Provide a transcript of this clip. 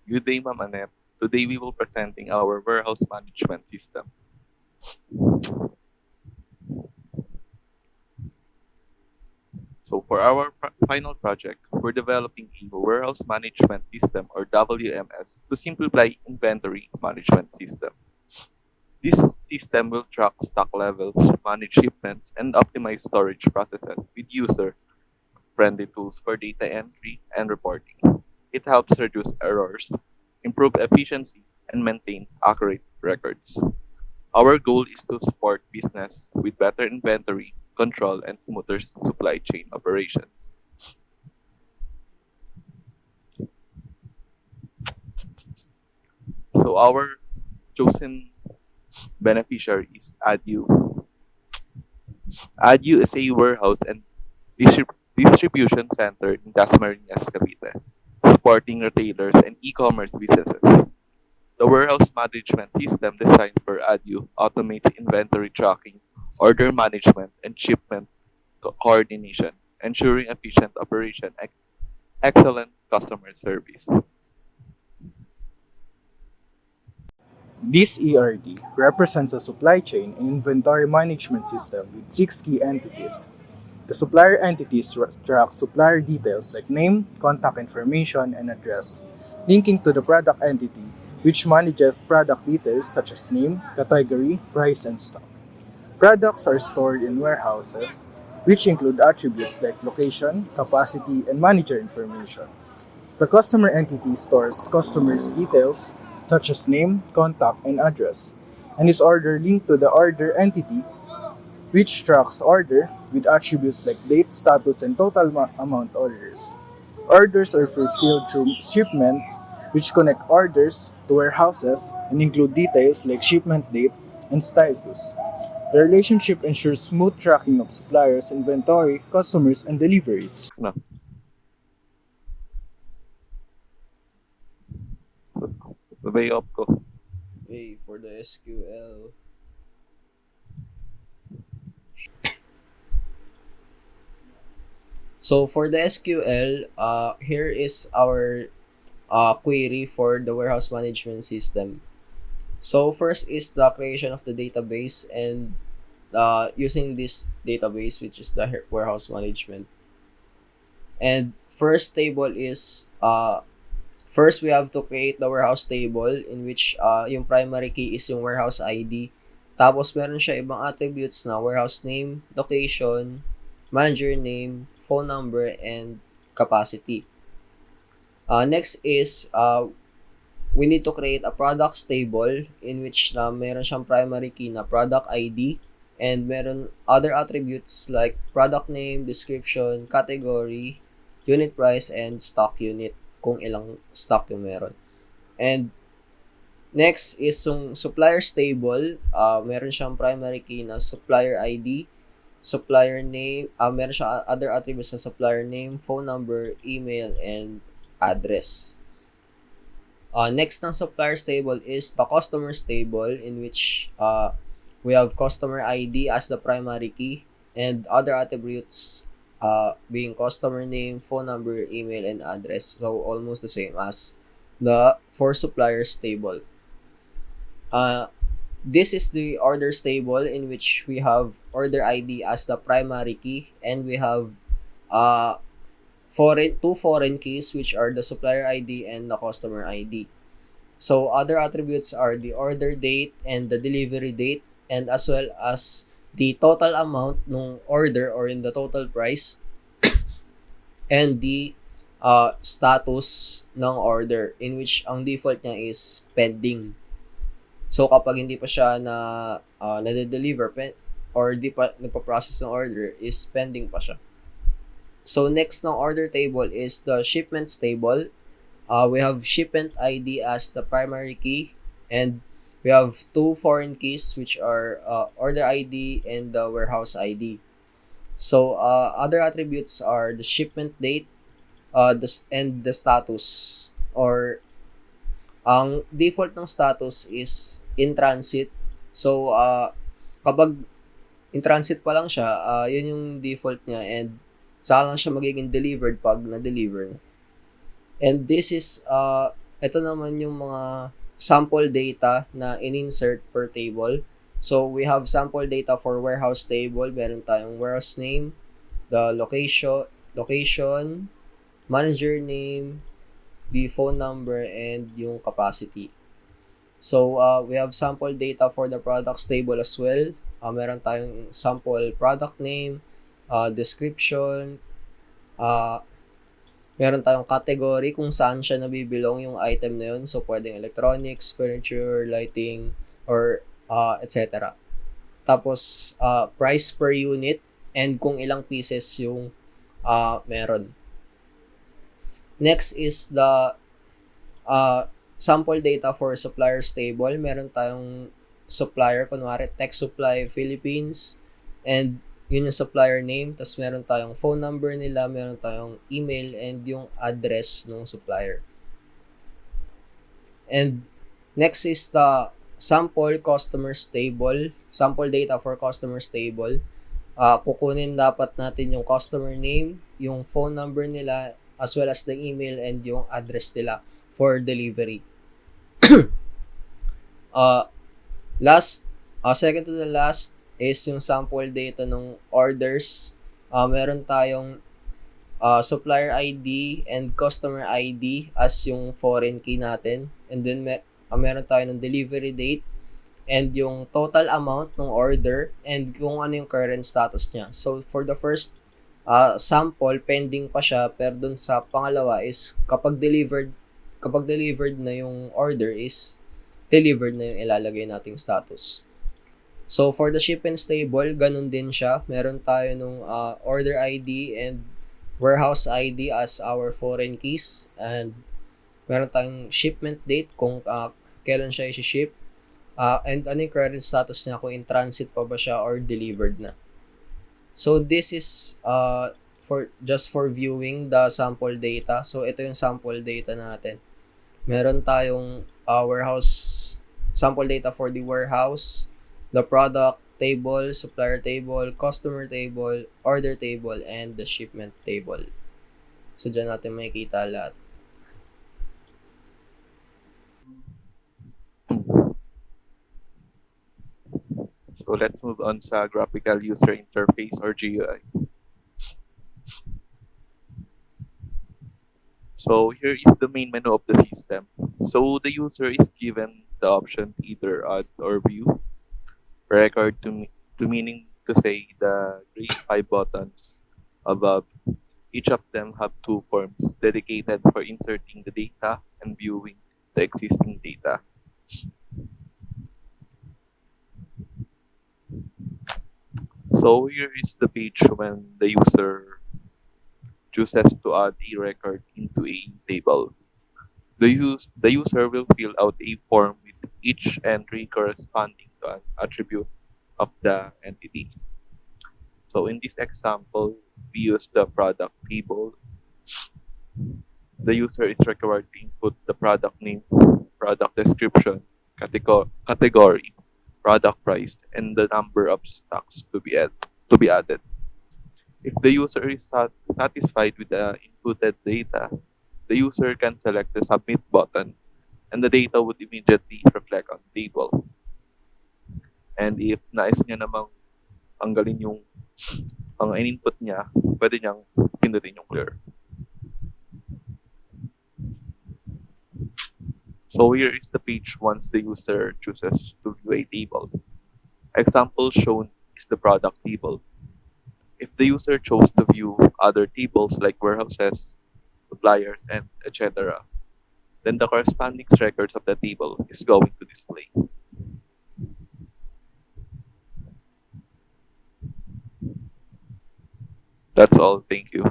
Good day, Ma'am Annette. Today we will presenting our warehouse management system. So for our final project, we're developing a warehouse management system or WMS to simplify inventory management system. This system will track stock levels, manage shipments, and optimize storage processes with user-friendly tools for data entry and reporting. It helps reduce errors, improve efficiency, and maintain accurate records. Our goal is to support business with better inventory control and smoother supply chain operations. So our chosen beneficiary is ADU. ADU is a warehouse and distribution center in Dasmariñas, Cavite, supporting retailers and e-commerce businesses. The warehouse management system designed for ADU automates inventory tracking, order management, and shipment coordination, ensuring efficient operation and excellent customer service. This ERD represents a supply chain and inventory management system with six key entities. The supplier entities track supplier details like name, contact information, and address, linking to the product entity, which manages product details such as name, category, price, and stock. Products are stored in warehouses, which include attributes like location, capacity, and manager information. The customer entity stores customers' details such as name, contact, and address, and is order linked to the order entity, which tracks order with attributes like date, status, and total amount orders. Orders are fulfilled through shipments, which connect orders to warehouses and include details like shipment date and status. The relationship ensures smooth tracking of suppliers, inventory, customers, and deliveries. No. Way up ko. A for the SQL. So for the SQL, here is our query for the warehouse management system. So first is the creation of the database and using this database, which is the warehouse management. And first table is first we have to create the warehouse table in which yung primary key is yung warehouse ID. Tapos meron siya ibang attributes na warehouse name, location, manager name, phone number, and capacity. Next is we need to create a products table in which meron siyang primary key na product ID and meron other attributes like product name, description, category, unit price, and stock unit kung ilang stock yung meron. And next is yung suppliers table. Meron siyang primary key na supplier ID, supplier name, meron siya other attributes na supplier name, phone number, email, and address. Next ng suppliers table is the customers table in which we have customer ID as the primary key and other attributes being customer name, phone number, email, and address. So almost the same as the for suppliers table. This is the orders table in which we have order ID as the primary key and we have uh, two foreign keys which are the supplier ID and the customer ID. So other attributes are the order date and the delivery date and as well as the total amount ng order or in the total price and the status ng order in which ang default niya is pending. So kapag hindi pa siya na nade-deliver or di pa nagpa-process ng order is pending pa siya. So next ng order table is the shipments table. We have shipment ID as the primary key and we have two foreign keys which are order ID and the warehouse ID. So other attributes are the shipment date and the status or ang default ng status is in transit. So kapag in transit pa lang siya, yun yung default niya and saka lang siya magiging delivered pag na-deliver na. And this is ito naman yung mga sample data na in-insert per table. So, we have sample data for warehouse table. Meron tayong warehouse name, the location, manager name, the phone number, and yung capacity. So, we have sample data for the products table as well. Meron tayong sample product name, description, uh, meron tayong category kung saan siya nabibilong yung item na yun. So, pwedeng electronics, furniture, lighting, or etc. Tapos, price per unit and kung ilang pieces yung meron. Next is the sample data for suppliers table. Meron tayong supplier, kunwari Tech Supply Philippines, and yun yung supplier name. Tapos meron tayong phone number nila, meron tayong email, and yung address ng supplier. And next is the sample customers table, sample data for customers table. Kukunin dapat natin yung customer name, yung phone number nila, as well as the email and yung address nila for delivery. Last, second to the last is yung sample data ng orders. Meron tayong supplier ID and customer ID as yung foreign key natin. And then meron tayo ng delivery date and yung total amount ng order and kung ano yung current status niya. So for the first sample, pending pa siya, pero dun sa pangalawa is kapag delivered na yung order is delivered na yung ilalagay nating status. So for the shipments table, ganun din siya. Meron tayo nung order ID and warehouse ID as our foreign keys, and meron tayong shipment date kung kailan siya i-ship, and ano yung current status niya, kung in transit pa ba siya or delivered na. So this is for viewing the sample data. So ito yung sample data natin. Meron tayong warehouse sample data for the warehouse, the product table, supplier table, customer table, order table, and the shipment table. So, dyan natin makikita lahat. So let's move on sa graphical user interface or GUI. So here is the main menu of the system. So the user is given the option to either add or view, record to meaning to say the gray 5 buttons above. Each of them have two forms dedicated for inserting the data and viewing the existing data. So here is the page when the user chooses to add a record into a table. The user will fill out a form with each entry corresponding to an attribute of the entity. So in this example, we use the product table. The user is required to input the product name, product description, category, product price, and the number of stocks to be added. If the user is satisfied with the inputted data, the user can select the submit button and the data would immediately reflect on the table. And if nais niya namang tanggalin yung ang in-input niya, pwede niyang pindutin yung clear. So here is the page once the user chooses to view a table. Example shown is the product table. If the user chose to view other tables like warehouses, suppliers, and etc., then the corresponding records of the table is going to display. That's all. Thank you.